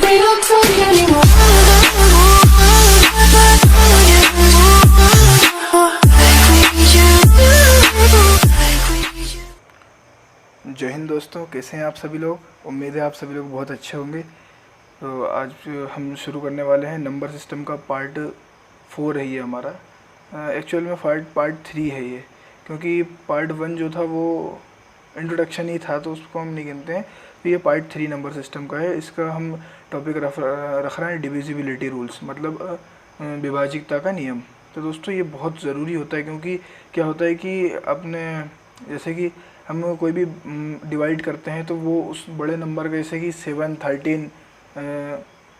They don't talk anymore. जय हिंद दोस्तों, कैसे हैं आप सभी लोग। उम्मीद है आप सभी लोग बहुत अच्छे होंगे। तो आज हम शुरू करने वाले हैं नंबर सिस्टम का पार्ट 4 है ये हमारा। एक्चुअल में पार्ट 3 है ये, क्योंकि पार्ट 1 जो था वो इंट्रोडक्शन ही था तो उसको हम नहीं गिनते हैं। तो ये पार्ट 3 नंबर सिस्टम का है। इसका हम टॉपिक रख रहे हैं डिविजिबिलिटी रूल्स, मतलब विभाजिकता का नियम। तो दोस्तों ये बहुत ज़रूरी होता है, क्योंकि क्या होता है कि अपने जैसे कि हम कोई भी डिवाइड करते हैं तो वो उस बड़े नंबर का, जैसे कि 7, 13,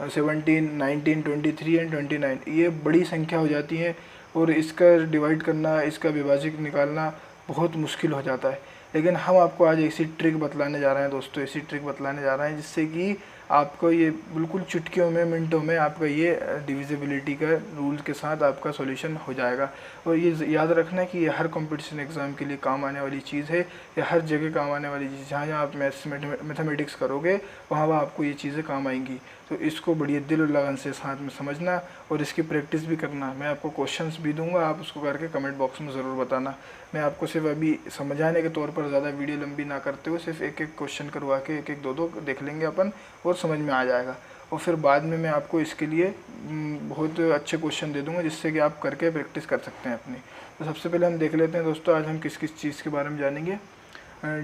17, 19, 23 एंड 29, ये बड़ी संख्या हो जाती है और इसका डिवाइड करना, इसका विभाजक निकालना बहुत मुश्किल हो जाता है। लेकिन हम आपको आज ऐसी ट्रिक बतलाने जा रहे हैं दोस्तों, ऐसी ट्रिक बतलाने जा रहे हैं जिससे कि आपको ये बिल्कुल चुटकियों में, मिनटों में आपका ये डिविजिबिलिटी का रूल के साथ आपका सॉल्यूशन हो जाएगा। और ये याद रखना कि ये हर कंपटीशन एग्ज़ाम के लिए काम आने वाली चीज़ है, या हर जगह काम आने वाली चीज़। जहाँ जहाँ आप मैथमेटिक्स करोगे वहाँ वहाँ आपको ये चीज़ें काम आएंगी। तो इसको बड़ी दिल और लगन से साथ में समझना और इसकी प्रैक्टिस भी करना। मैं आपको क्वेश्चंस भी दूंगा, आप उसको करके कमेंट बॉक्स में ज़रूर बताना। मैं आपको सिर्फ अभी समझाने के तौर पर ज़्यादा वीडियो लंबी ना करते हुए सिर्फ एक एक क्वेश्चन करवा के एक दो देख लेंगे अपन, और समझ में आ जाएगा। और फिर बाद में मैं आपको इसके लिए बहुत अच्छे क्वेश्चन दे दूंगा जिससे कि आप करके प्रैक्टिस कर सकते हैं अपनी। तो सबसे पहले हम देख लेते हैं दोस्तों, आज हम किस किस चीज़ के बारे में जानेंगे।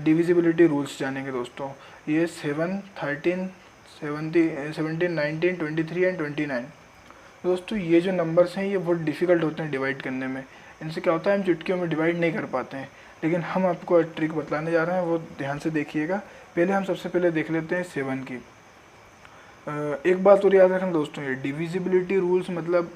डिविजिबिलिटी रूल्स जानेंगे दोस्तों। ये 7, 13, 17, 19, 23 एंड 29। दोस्तों ये जो नंबर्स हैं ये बहुत डिफ़िकल्ट होते हैं डिवाइड करने में। इनसे क्या होता है, हम चुटकियों में डिवाइड नहीं कर पाते हैं। लेकिन हम आपको ट्रिक बतलाने जा रहे हैं, वो ध्यान से देखिएगा। पहले हम सबसे पहले देख लेते हैं 7 की। एक बात और याद रखना दोस्तों, ये डिविजिबिलिटी रूल्स मतलब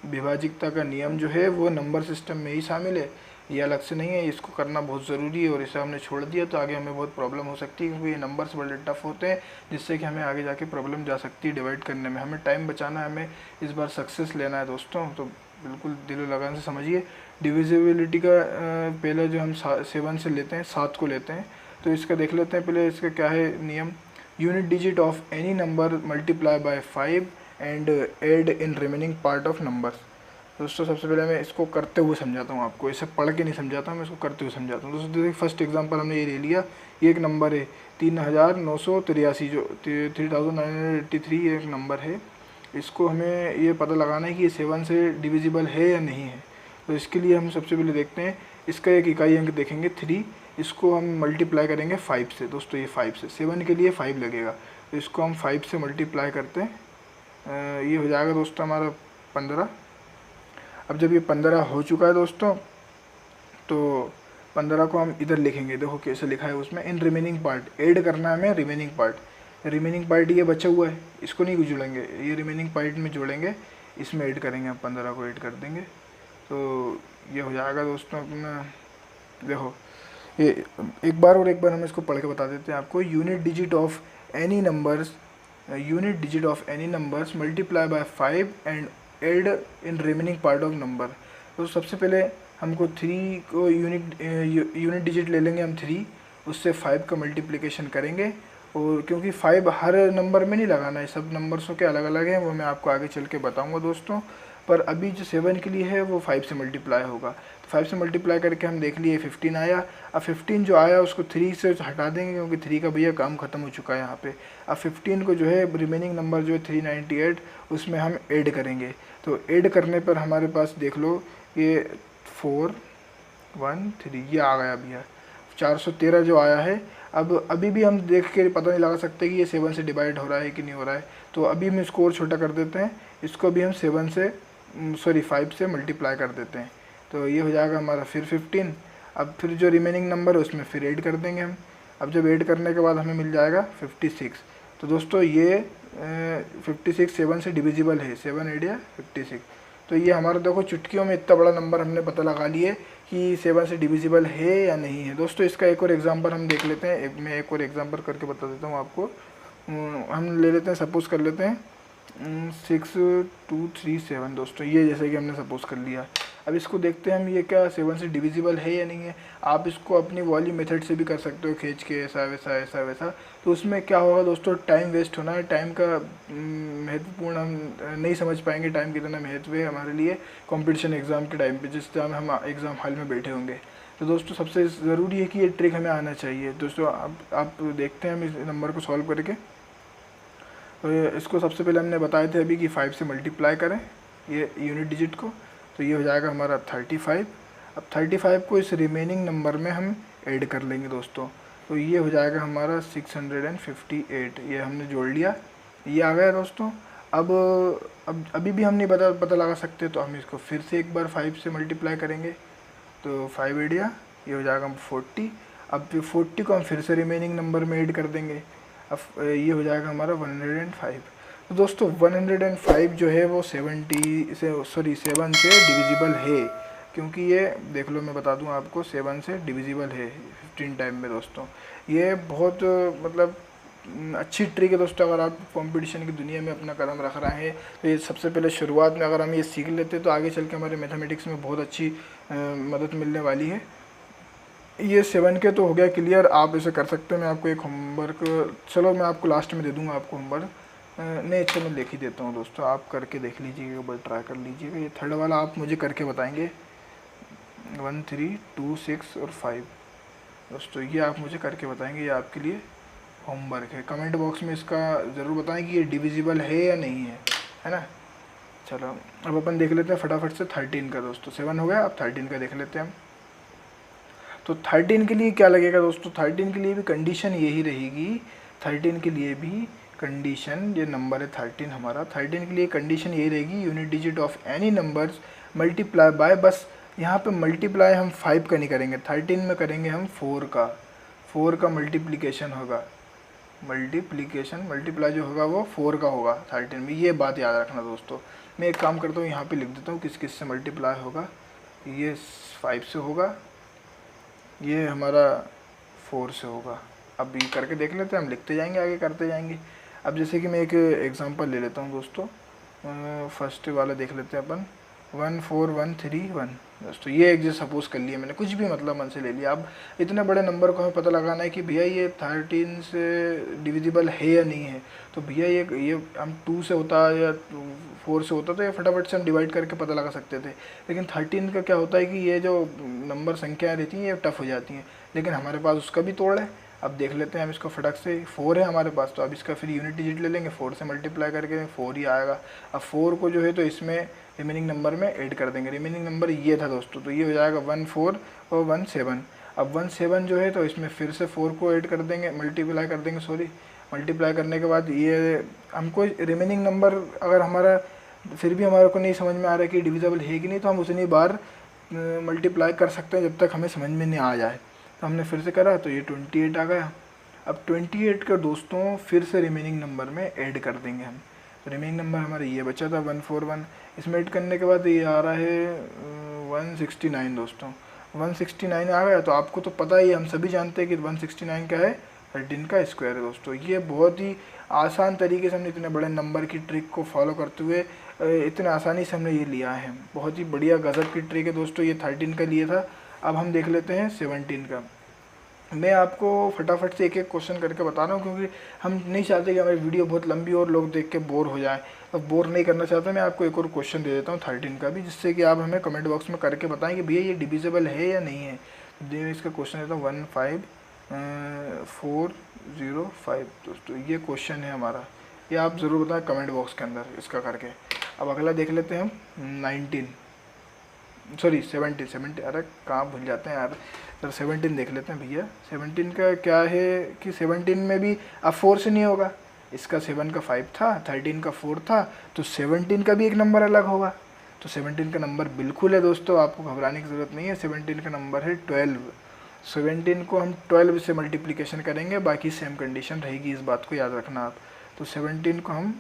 विभाजिकता का नियम जो है वो नंबर सिस्टम में ही शामिल है, ये अलग से नहीं है। इसको करना बहुत ज़रूरी है और इसे हमने छोड़ दिया तो आगे हमें बहुत प्रॉब्लम हो सकती है, क्योंकि ये नंबर्स बड़े टफ होते हैं जिससे कि हमें आगे जाके प्रॉब्लम जा सकती है डिवाइड करने में। हमें टाइम बचाना है, हमें इस बार सक्सेस लेना है दोस्तों। तो बिल्कुल दिलो लगन से समझिए। डिविजिबिलिटी का पहले जो हम 7 से लेते हैं, 7 को लेते हैं, तो इसका देख लेते हैं पहले। इसका क्या है नियम, unit digit of any number multiply by 5 and add in remaining part of number. दोस्तों सबसे पहले मैं इसको करते हुए समझाता हूँ आपको, इसे पढ़ के नहीं समझाता हूँ, मैं इसको करते हुए समझाता हूँ। दोस्तों देखिए, फर्स्ट एग्जांपल हमने ये ले लिया। ये एक नंबर है 3983, जो 3983 एक नंबर है। इसको हमें ये पता लगाना है कि ये 7 से डिविजिबल है या नहीं है। तो इसके लिए हम सबसे पहले देखते हैं, इसका एक इकाई अंक देखेंगे 3, इसको हम मल्टीप्लाई करेंगे 5 से। दोस्तों ये 5 से, 7 के लिए 5 लगेगा, तो इसको हम 5 से मल्टीप्लाई करते हैं। ये हो जाएगा दोस्तों हमारा 15। अब जब ये 15 हो चुका है दोस्तों, तो 15 को हम इधर लिखेंगे। देखो कैसे लिखा है उसमें, इन रिमेनिंग पार्ट, ऐड करना है हमें रिमेनिंग पार्ट। रिमेनिंग पार्ट ये बचा हुआ है, इसको नहीं जोड़ेंगे, ये रिमेनिंग पार्ट में जोड़ेंगे, इसमें ऐड करेंगे। हम 15 को ऐड कर देंगे तो ये हो जाएगा दोस्तों अपना। देखो ये एक बार हम इसको पढ़ के बता देते हैं आपको। Unit digit of any numbers multiply by 5 and add in remaining part of number. तो सबसे पहले हमको 3 को यूनिट डिजिट ले लेंगे हम 3, उससे 5 का मल्टीप्लिकेशन करेंगे। और क्योंकि 5 हर नंबर में नहीं लगाना है, सब नंबर्सों के अलग अलग हैं, वो मैं आपको आगे चल के बताऊँगा दोस्तों। पर अभी जो 7 के लिए है वो 5 से मल्टीप्लाई होगा। तो 5 से मल्टीप्लाई करके हम देख लिए 15 आया। अब 15 जो आया उसको 3 से हटा देंगे, क्योंकि 3 का भैया काम ख़त्म हो चुका है यहाँ पे। अब 15 को जो है रिमेनिंग नंबर जो है 398, उसमें हम ऐड करेंगे। तो ऐड करने पर हमारे पास देख लो ये 4, 1, 3 ये आ गया भैया, 413 जो आया है। अब अभी भी हम देख के पता नहीं लगा सकते कि ये 7 से डिवाइड हो रहा है कि नहीं हो रहा है। तो अभी हम इसको और छोटा कर देते हैं, इसको भी हम 5 से मल्टीप्लाई कर देते हैं। तो ये हो जाएगा हमारा फिर 15। अब फिर जो रिमेनिंग नंबर है उसमें फिर ऐड कर देंगे हम। अब जब ऐड करने के बाद हमें मिल जाएगा 56। तो दोस्तों ये 56 7 से डिविजिबल है, 7 ऐड या 56। तो ये हमारा देखो चुटकियों में इतना बड़ा नंबर हमने पता लगा लिए कि 7 से डिविजिबल है या नहीं है। दोस्तों इसका एक और एग्जांपल हम देख लेते हैं, मैं एक और एग्जांपल करके बता देता हूँ आपको। हम ले लेते हैं, सपोज कर लेते हैं 6, 2, 3, 7। दोस्तों ये जैसे कि हमने सपोज कर लिया। अब इसको देखते हैं हम, ये क्या 7 से डिविजिबल है या नहीं है। आप इसको अपनी वाली मेथड से भी कर सकते हो, खींच के ऐसा वैसा ऐसा वैसा। तो उसमें क्या होगा दोस्तों, टाइम वेस्ट होना है। टाइम का महत्वपूर्ण हम नहीं समझ पाएंगे, टाइम कितना महत्व है हमारे लिए कंपटीशन एग्ज़ाम के टाइम पे, जिस टाइम हम एग्ज़ाम हॉल में बैठे होंगे। तो दोस्तों सबसे ज़रूरी है कि ये ट्रिक हमें आना चाहिए। दोस्तों आप देखते हैं हम इस नंबर को सॉल्व करके। तो इसको सबसे पहले हमने बताए थे अभी कि 5 से मल्टीप्लाई करें ये यूनिट डिजिट को, तो ये हो जाएगा हमारा 35। अब 35 को इस रिमेनिंग नंबर में हम ऐड कर लेंगे दोस्तों, तो ये हो जाएगा हमारा 658। ये हमने जोड़ लिया, ये आ गया दोस्तों। अब अभी भी हम नहीं पता लगा सकते, तो हम इसको फिर से एक बार 5 से मल्टीप्लाई करेंगे, तो 5 एडिया ये हो जाएगा 40। अब 40 को हम फिर से रिमेनिंग नंबर में ऐड कर देंगे, अब ये हो जाएगा हमारा 105। तो दोस्तों 105 जो है वो 7 से डिविजिबल है, क्योंकि ये देख लो, मैं बता दूं आपको, 7 से डिविजिबल है 15 टाइम में दोस्तों। ये बहुत मतलब अच्छी ट्रिक है दोस्तों। अगर आप कंपटीशन की दुनिया में अपना कदम रख रहे हैं, तो ये सबसे पहले शुरुआत में अगर हम ये सीख लेते तो आगे चल के हमारे मैथमेटिक्स में बहुत अच्छी मदद मिलने वाली है। ये 7 के तो हो गया क्लियर, आप इसे कर सकते हैं। मैं आपको एक होमवर्क, चलो मैं आपको लास्ट में दे दूंगा आपको होमवर्क, नहीं अच्छा मैं लिख ही देता हूँ दोस्तों, आप करके देख लीजिएगा, एक बार ट्राई कर लीजिएगा। ये थर्ड वाला आप मुझे करके बताएंगे, 1 3 2 6 और 5 दोस्तों, ये आप मुझे करके बताएंगे। ये आपके लिए होमवर्क है। कमेंट बॉक्स में इसका ज़रूर बताएं कि ये डिविजिबल है या नहीं है ना। चलो अब अपन देख लेते हैं फटाफट से 13 का दोस्तों। 7 हो गया, अब 13 का देख लेते हैं हम। तो 13 के लिए क्या लगेगा दोस्तों, 13 के लिए भी कंडीशन यही रहेगी। 13 के लिए भी कंडीशन, ये नंबर है 13 हमारा, 13 के लिए कंडीशन यही रहेगी, unit digit of any numbers multiply bye, बस यहाँ पे मल्टीप्लाई हम 5 का नहीं करेंगे, 13 में करेंगे हम 4 का मल्टीप्लिकेशन होगा। मल्टीप्लाई जो होगा वो 4 का होगा 13 में, ये बात याद रखना दोस्तों। मैं एक काम करता हूँ, यहाँ पे लिख देता हूँ किस किस से मल्टीप्लाई होगा। ये 5 से होगा, ये हमारा 4 से होगा। अब ये करके देख लेते हैं, हम लिखते जाएंगे, आगे करते जाएंगे। अब जैसे कि मैं एक एग्जांपल ले लेता हूँ दोस्तों, फर्स्ट वाला देख लेते हैं अपन, 14131 दोस्तों। ये एक जैसे सपोज कर लिया मैंने, कुछ भी मतलब मन से ले लिया। अब इतने बड़े नंबर को हमें पता लगाना है कि भैया ये 13 से डिविजिबल है या नहीं है। तो भैया ये हम 2 से होता या 4 से होता तो ये फटाफट से हम डिवाइड करके पता लगा सकते थे। लेकिन 13 का क्या होता है कि ये जो नंबर संख्याएँ रहती हैं ये टफ हो जाती हैं, लेकिन हमारे पास उसका भी तोड़ है। अब देख लेते हैं हम इसको फटक से, 4 है हमारे पास, तो अब इसका फिर यूनिट डिजिट ले लेंगे, 4 से मल्टीप्लाई करके 4 ही आएगा। अब 4 को जो है तो इसमें रिमेनिंग नंबर में ऐड कर देंगे। रिमेनिंग नंबर ये था दोस्तों, तो ये हो जाएगा 14 और 17। अब 17 जो है तो इसमें फिर से 4 को ऐड कर देंगे, मल्टीप्लाई कर देंगे, मल्टीप्लाई करने के बाद ये हमको रिमेनिंग नंबर अगर हमारा फिर भी हमारे को नहीं समझ में आ रहा है कि डिविजिबल है कि नहीं, तो हम उतनी बार मल्टीप्लाई कर सकते हैं जब तक हमें समझ में नहीं आ जाए। तो हमने फिर से करा तो ये 28 आ गया। अब 28 का दोस्तों फिर से रिमेनिंग नंबर में ऐड कर देंगे हम। तो रिमेनिंग नंबर हमारा ये बचा था 141, इसमें ऐड करने के बाद ये आ रहा है 169 दोस्तों। 169 आ गया। तो आपको तो पता ही, हम सभी जानते हैं कि 169 क्या है, 13 का स्क्वायर है दोस्तों। ये बहुत ही आसान तरीके से हमने इतने बड़े नंबर की ट्रिक को फॉलो करते हुए इतने आसानी से हमने ये लिया है। बहुत ही बढ़िया गज़ब की ट्रिक है दोस्तों। ये 13 का लिए था। अब हम देख लेते हैं 17 का। मैं आपको फटाफट से एक एक क्वेश्चन करके बता रहा हूँ, क्योंकि हम नहीं चाहते कि हमारी वीडियो बहुत लंबी और लोग देख के बोर हो जाएं। तो बोर नहीं करना चाहता, मैं आपको एक और क्वेश्चन दे देता हूँ 13 का भी, जिससे कि आप हमें कमेंट बॉक्स में करके बताएं कि भैया ये डिविजिबल है या नहीं है। तो इसका क्वेश्चन देता हूँ 15405 दोस्तों, ये क्वेश्चन है हमारा। ये आप ज़रूर बताएं कमेंट बॉक्स के अंदर इसका करके। अब अगला देख लेते हैं हम 17, अरे कहाँ भूल जाते हैं यार। तो 17 देख लेते हैं भैया। 17 का क्या है कि 17 में भी अब 4 से नहीं होगा, इसका 7 का 5 था, 13 का 4 था, तो 17 का भी एक नंबर अलग होगा। तो 17 का नंबर बिल्कुल है दोस्तों, आपको घबराने की ज़रूरत नहीं है। 17 का नंबर है 12। 17 को हम 12 से मल्टीप्लिकेशन करेंगे, बाकी सेम कंडीशन रहेगी, इस बात को याद रखना आप। तो 17 को हम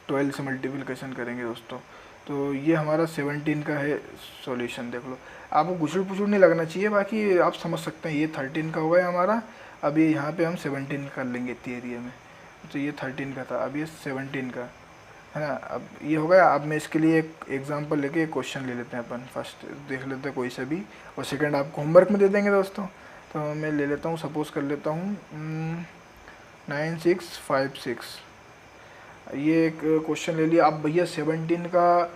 12 से मल्टीप्लिकेशन करेंगे दोस्तों। तो ये हमारा 17 का है सॉल्यूशन। देख लो, आपको गुछड़ पुछड़ नहीं लगना चाहिए, बाकी आप समझ सकते हैं। ये 13 का हो गया हमारा। अब ये यहाँ पे हम 17 कर लेंगे इतनी एरिया में। तो ये 13 का था, अब ये 17 का। है ना। अब ये हो गया। अब मैं इसके लिए एक एग्जांपल लेके एक क्वेश्चन ले लेते हैं अपन। फर्स्ट देख लेते हैं कोई सा भी, और सेकंड आपको होमवर्क में दे देंगे दोस्तों। तो मैं ले लेता हूँ, सपोज कर लेता हूँ 9656। ये एक क्वेश्चन ले लिया। अब भैया 17 का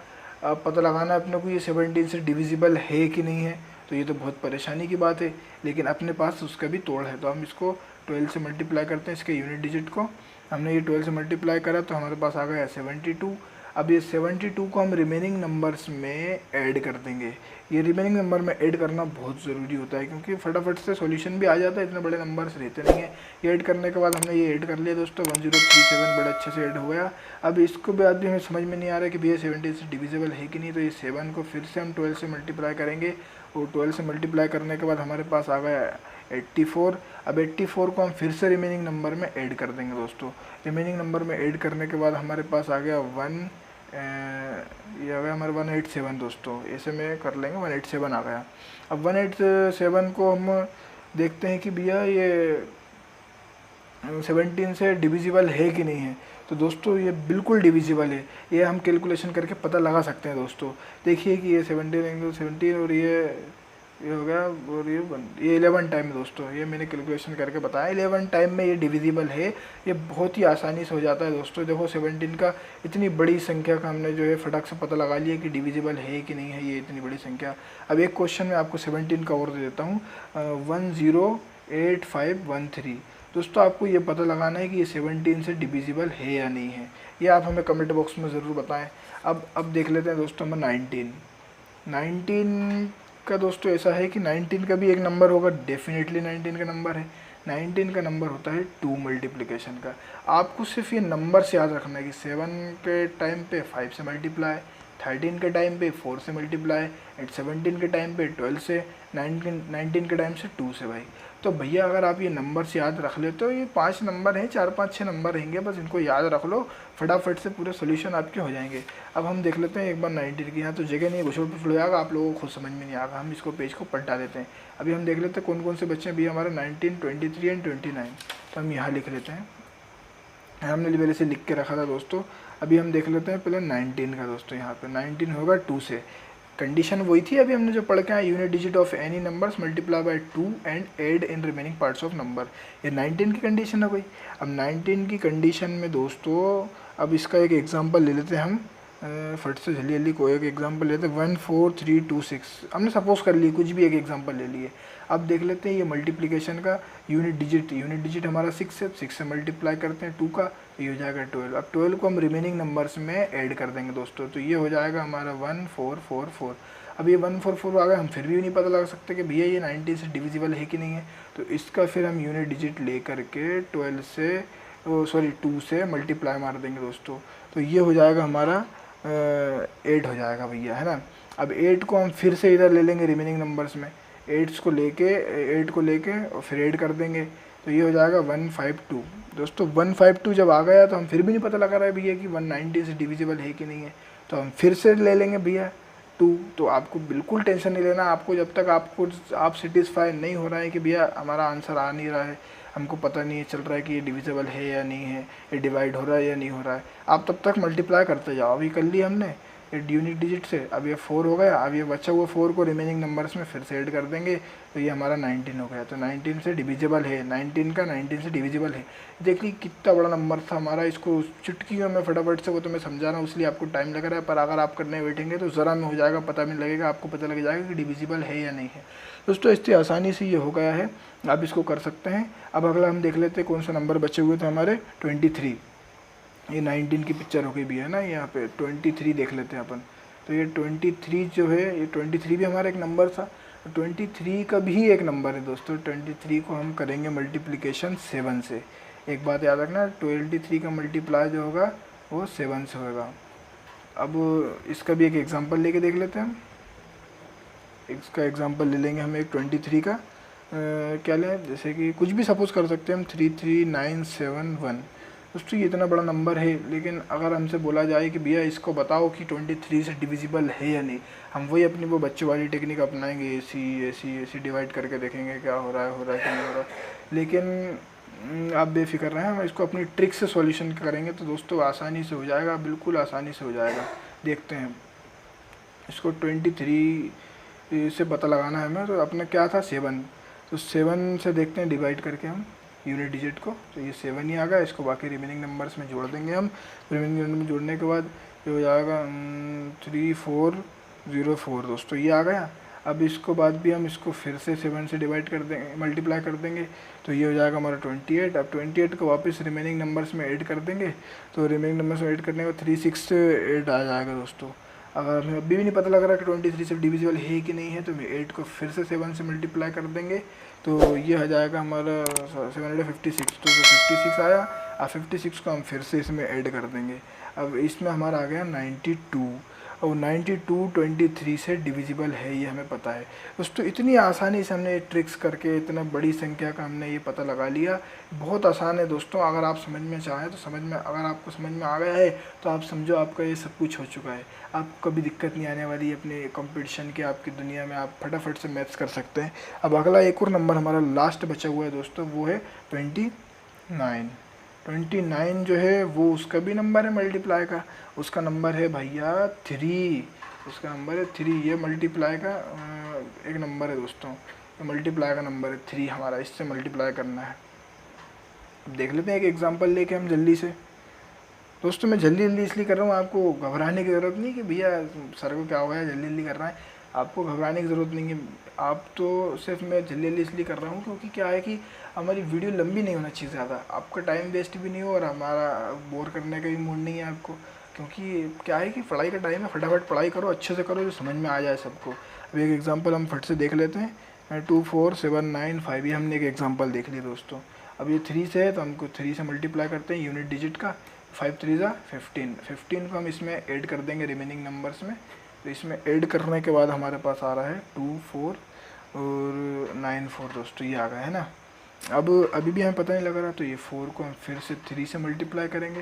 पता लगाना है अपने को, ये 17 से डिविजिबल है कि नहीं है। तो ये तो बहुत परेशानी की बात है, लेकिन अपने पास उसका भी तोड़ है। तो हम इसको 12 से मल्टीप्लाई करते हैं, इसके यूनिट डिजिट को। हमने ये 12 से मल्टीप्लाई करा तो हमारे पास आ गया 72। अब ये 72 को हम रिमेनिंग नंबर्स में ऐड कर देंगे। ये रिमेनिंग नंबर में ऐड करना बहुत ज़रूरी होता है, क्योंकि फटाफट से सॉल्यूशन भी आ जाता है, इतने बड़े नंबर्स रहते नहीं है। ये ऐड करने के बाद हमने ये ऐड कर लिया दोस्तों, 1037 बड़े अच्छे से ऐड हो गया। अब इसको बाद भी हमें समझ में नहीं आ रहा है कि भैया 17 से डिविजिबल है कि नहीं। तो ये 7 को फिर से हम 12 से मल्टीप्लाई करेंगे, और 12 से मल्टीप्लाई करने के बाद हमारे पास आ गया 84। अब 84 को हम फिर से रिमेनिंग नंबर में ऐड कर देंगे दोस्तों। रिमेनिंग नंबर में ऐड करने के बाद हमारे पास आ गया ये आ गया हमारे 187 दोस्तों। ऐसे में कर लेंगे, 187 आ गया। अब 187 को हम देखते हैं कि भैया ये 17 से डिविजिबल है कि नहीं है। तो दोस्तों ये बिल्कुल डिविजिबल है, ये हम कैलकुलेशन करके पता लगा सकते हैं दोस्तों। देखिए कि ये 17 और ये हो गया, और ये 11 टाइम दोस्तों, ये मैंने कैलकुलेशन करके बताया। 11 टाइम में ये डिविजिबल है, ये बहुत ही आसानी से हो जाता है दोस्तों। देखो 17 का इतनी बड़ी संख्या का हमने जो है फटाक से पता लगा लिया कि डिविजिबल है कि नहीं है ये इतनी बड़ी संख्या। अब एक क्वेश्चन में आपको 17 का और दे देता हूँ, 108513। दोस्तों आपको ये पता लगाना है कि ये 17 से डिविजिबल है या नहीं है। ये आप हमें कमेंट बॉक्स में ज़रूर बताएं। अब देख लेते हैं दोस्तों नंबर 19 का। दोस्तों ऐसा है कि 19 का भी एक नंबर होगा, डेफिनेटली 19 का नंबर है। 19 का नंबर होता है 2 मल्टीप्लिकेशन का। आपको सिर्फ ये नंबर से याद रखना है कि 7 के टाइम पे 5 से मल्टीप्लाई, 13 के टाइम पे 4 से मल्टीप्लाई, एंड 17 के टाइम पे 12 से, 19 के टाइम से 2 से भाई। तो भैया अगर आप ये नंबर से याद रख लेते हो, ये 5 नंबर हैं, 4 5 6 नंबर रहेंगे, बस इनको याद रख लो, फटाफट से पूरे सोल्यूशन आपके हो जाएंगे। अब हम देख लेते हैं एक बार 19 की। यहाँ तो जगह नहीं, घुसड़ पुसड़ हो जाएगा, आप लोगों को खुद समझ में नहीं आएगा। हम इसको पेज को पलटा देते हैं। अभी हम देख लेते हैं कौन कौन से बच्चे हैं भैया हमारे 19, 23 एंड 29। तो हम यहाँ लिख लेते हैं, हमने पहले से लिख के रखा था दोस्तों। अभी हम देख लेते हैं पहले 19 का दोस्तों। यहाँ पे 19 होगा 2 से। कंडीशन वही थी अभी हमने जो पढ़ के आए, unit digit of any numbers multiply bye 2 and add in remaining parts of number. ये 19 की कंडीशन है भाई। अब 19 की कंडीशन में दोस्तों अब इसका एक एग्जांपल ले लेते हैं हम, फट से जल्दी कोई एक एग्जांपल लेते हैं। 14326 हमने सपोज कर ली, कुछ भी एक एग्जांपल ले लिए। अब देख लेते हैं ये मल्टीप्लिकेशन का यूनिट डिजिट हमारा 6 है, 6 से मल्टीप्लाई करते हैं 2 का, तो ये हो जाएगा 12। अब 12 को हम रिमेनिंग नंबर्स में ऐड कर देंगे दोस्तों, तो ये हो जाएगा हमारा 1444। अब ये 144 आ गया, हम फिर भी नहीं पता लगा सकते कि भैया ये 19 से डिविजिबल है कि नहीं है। तो इसका फिर हम यूनिट डिजिट ले करके 2 से मल्टीप्लाई मार देंगे दोस्तों, तो ये हो जाएगा हमारा 8 हो जाएगा भैया, है ना। अब 8 को हम फिर से इधर ले लेंगे रिमेनिंग नंबर्स में, 8 को लेके और फिर ऐड कर देंगे, तो ये हो जाएगा 152 दोस्तों। 152 जब आ गया तो हम फिर भी नहीं पता लगा रहा है भैया कि 190 से डिविजिबल है कि नहीं है, तो हम फिर से ले लेंगे भैया 2। तो आपको बिल्कुल टेंशन नहीं लेना, आपको जब तक आप सेटिस्फाई नहीं हो रहा है कि भैया हमारा आंसर आ नहीं रहा है, हमको पता नहीं चल रहा है कि ये डिविजिबल है या नहीं है, ये डिवाइड हो रहा है या नहीं हो रहा है, आप तब तक मल्टीप्लाई करते जाओ। अभी कर लिया हमने ये यूनिट डिजिट से, अब ये 4 हो गया। अब ये बचा हुआ 4 को रिमेनिंग नंबर्स में फिर से ऐड कर देंगे, तो ये हमारा 19 हो गया। तो 19 से डिविजिबल है, 19 से डिविजिबल है। देखिए कितना बड़ा नंबर था हमारा, इसको चुटकियों में फटाफट से, वो तो मैं समझा रहा हूँ इसलिए आपको टाइम लग रहा है, पर अगर आप करने बैठेंगे तो ज़रा में हो जाएगा, पता भी लगेगा, आपको पता लग जाएगा कि डिविजिबल है या नहीं है दोस्तों। इतनी आसानी से ये हो गया है, आप इसको कर सकते हैं। अब अगला हम देख लेते हैं कौन सा नंबर बचे हुए थे हमारे, 23। ये 19 की पिक्चर हो गई भी है ना, यहाँ पे 23 देख लेते हैं अपन। तो ये 23 जो है, ये 23 भी हमारा एक नंबर था, 23 का भी एक नंबर है दोस्तों। 23 को हम करेंगे मल्टीप्लिकेशन 7 से। एक बात याद रखना, 23 का मल्टीप्लाई जो होगा वो 7 से होगा। अब इसका भी एक एग्जांपल लेके देख लेते हैं हम। इसका एग्जांपल ले लेंगे हम एक 23 का, क्या लें, जैसे कि कुछ भी सपोज कर सकते हैं हम, 33971 दोस्तों। ये इतना बड़ा नंबर है, लेकिन अगर हमसे बोला जाए कि भैया इसको बताओ कि 23 से डिविजिबल है या नहीं, हम वही अपनी वो बच्चों वाली टेक्निक अपनाएंगे, ऐसी डिवाइड करके देखेंगे क्या हो रहा है कि नहीं हो रहा। लेकिन आप बेफिक्र रहें, हम इसको अपनी ट्रिक से सॉल्यूशन करेंगे तो दोस्तों आसानी से हो जाएगा, बिल्कुल आसानी से हो जाएगा। देखते हैं इसको 23 से पता लगाना है हमें। तो अपना क्या था 7, तो 7 से देखते हैं डिवाइड करके हम यूनिट डिजिट को, तो ये 7 ही आ गया। इसको बाकी रिमेनिंग नंबर्स में जोड़ देंगे हम। रिमेनिंग नंबर में जोड़ने के बाद ये हो जाएगा 3404 दोस्तों, ये आ गया। अब इसको बाद भी हम इसको फिर से 7 से डिवाइड कर देंगे, मल्टीप्लाई कर देंगे, तो ये हो जाएगा हमारा 28। अब 28 को वापस रिमेनिंग नंबर्स में ऐड कर देंगे, तो रिमेनिंग नंबर्स में ऐड करने के बाद 36 आ जाएगा दोस्तों। अगर हमें अभी भी नहीं पता लग रहा कि 23 से डिविजिबल है कि नहीं है, तो हम 8 को फिर से 7 से मल्टीप्लाई कर देंगे, तो ये आ जाएगा हमारा 756। तो 56 आया। अब 56 को हम फिर से इसमें ऐड कर देंगे। अब इसमें हमारा आ गया 92। और 92 23 से डिविजिबल है, ये हमें पता है दोस्तों। इतनी आसानी से हमने ये ट्रिक्स करके इतना बड़ी संख्या का हमने ये पता लगा लिया। बहुत आसान है दोस्तों, अगर आप समझ में चाहें तो समझ में, अगर आपको समझ में आ गया है तो आप समझो आपका ये सब कुछ हो चुका है। आपको कभी दिक्कत नहीं आने वाली अपने कंपटीशन के, आपकी दुनिया में आप फटाफट से मैथ्स कर सकते हैं। अब अगला एक और नंबर हमारा लास्ट बचा हुआ है दोस्तों, वो है 29। 29 जो है वो उसका भी नंबर है मल्टीप्लाई का, उसका नंबर है भैया 3, उसका नंबर है 3। ये मल्टीप्लाई का एक नंबर है दोस्तों, मल्टीप्लाई का नंबर है 3 हमारा, इससे मल्टीप्लाई करना है। अब देख लेते हैं एक एग्जांपल लेके हम जल्दी से। दोस्तों मैं जल्दी जल्दी इसलिए कर रहा हूँ, आपको घबराने की ज़रूरत नहीं कि भैया सर को क्या हो गया जल्दी जल्दी कर रहा है, आपको घबराने की ज़रूरत नहीं है। आप तो सिर्फ मैं जल्दी जल्दी इसलिए कर रहा हूँ क्योंकि क्या है कि हमारी वीडियो लंबी नहीं होना चाहिए ज़्यादा, आपका टाइम वेस्ट भी नहीं हो और हमारा बोर करने का भी मूड नहीं है आपको। क्योंकि क्या है कि पढ़ाई का टाइम है, फटाफट पढ़ाई करो, अच्छे से करो, जो समझ में आ जाए सबको। अब एक एग्जांपल हम फट से देख लेते हैं। 24795, ये हमने एक एग्जांपल देख लिया दोस्तों। अब ये 3 से है तो हमको 3 से मल्टीप्लाई करते हैं यूनिट डिजिट का। 5 3 15, 15 को हम इसमें ऐड कर देंगे रिमेनिंग नंबर्स में। तो इसमें ऐड करने के बाद हमारे पास आ रहा है 24 और 94 दोस्तों, ये आ गया है ना। अब अभी भी हमें पता नहीं लग रहा, तो ये 4 को हम फिर से 3 से मल्टीप्लाई करेंगे,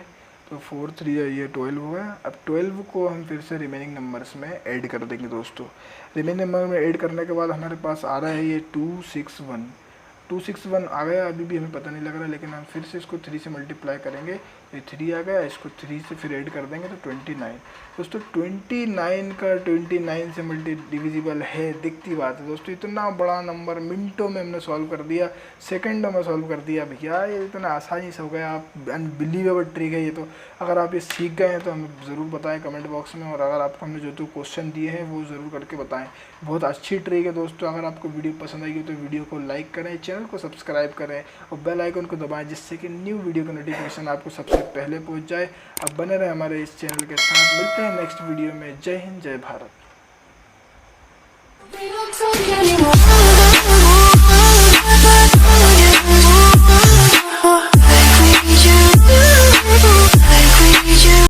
तो 4 3 ये 12 हो गया। अब 12 को हम फिर से रिमेनिंग नंबर्स में ऐड कर देंगे दोस्तों। रिमेनिंग नंबर में ऐड करने के बाद हमारे पास आ रहा है ये 261 आ गया। अभी भी हमें पता नहीं लग रहा, लेकिन हम फिर से इसको 3 से मल्टीप्लाई करेंगे, ये 3 आ गया। इसको 3 से फिर ऐड कर देंगे तो 29 दोस्तों। 29 का 29 से मल्टी डिविजिबल है, दिखती बात है दोस्तों। इतना बड़ा नंबर मिनटों में हमने सॉल्व कर दिया, सेकंडों में सॉल्व कर दिया भैया, ये इतना आसानी से हो गया। आप अनबिलीवेबल ट्रिक है ये तो। अगर आप ये सीख गए हैं तो हमें ज़रूर बताएं कमेंट बॉक्स में, और अगर आपको हमने जो क्वेश्चन दिए हैं वो ज़रूर करके बताएं। बहुत अच्छी ट्रिक है दोस्तों। अगर आपको वीडियो पसंद आई तो वीडियो को लाइक करें, चैनल को सब्सक्राइब करें और बेल आइकन को दबाएं, जिससे कि न्यू वीडियो का नोटिफिकेशन आपको सबसे पहले पहुंच जाए। अब बने रहे हमारे इस चैनल के साथ। मिलते हैं नेक्स्ट वीडियो में। जय हिंद, जय भारत।